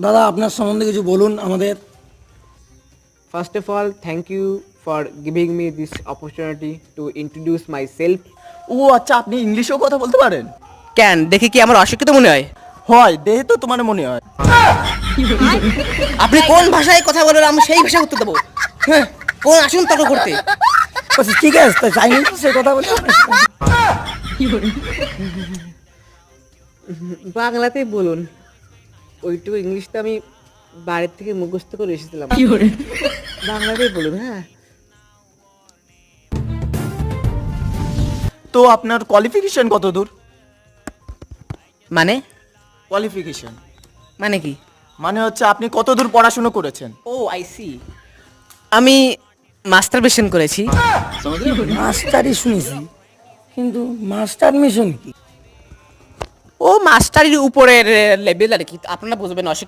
দাদা আপনার সম্বন্ধে কিছু বলুন আমাদের। First of all, thank you for giving me this opportunity to introduce myself. ও আচ্ছা, আপনি ইংলিশেও কথা বলতে পারেন? কেন দেখে কি আমার অশিক্ষিত মনে হয়? হয়, দেহে তো তোমার মনে হয়। আপনি কোন ভাষায় কথা বলেন আমি সেই ভাষায় উত্তর দেবো। হ্যাঁ, কোন আসুন তর্ক করতে। বলছি, ঠিক আছে তো চাইনিজ সে কথা বলি। বাংলাতেই বলুন, ওইটুকু ইংলিশটা আমি বাইরের থেকে মুখস্থ করে এসেছিলাম। বাংলাতেই বলুন। হ্যাঁ, তো আপনার কোয়ালিফিকেশন কত দূর? মানে কোয়ালিফিকেশন মানে কি? মানে হচ্ছে আপনি কত দূর পড়াশুনো করেছেন? ও আই সি, আমি মাস্টারবেশন করেছি। মাস্টারই শুনেছি, কিন্তু মাস্টার মিশন কি? ও মাস্টারের উপরের লেভেল আর কি, আপনারা বুঝবেন।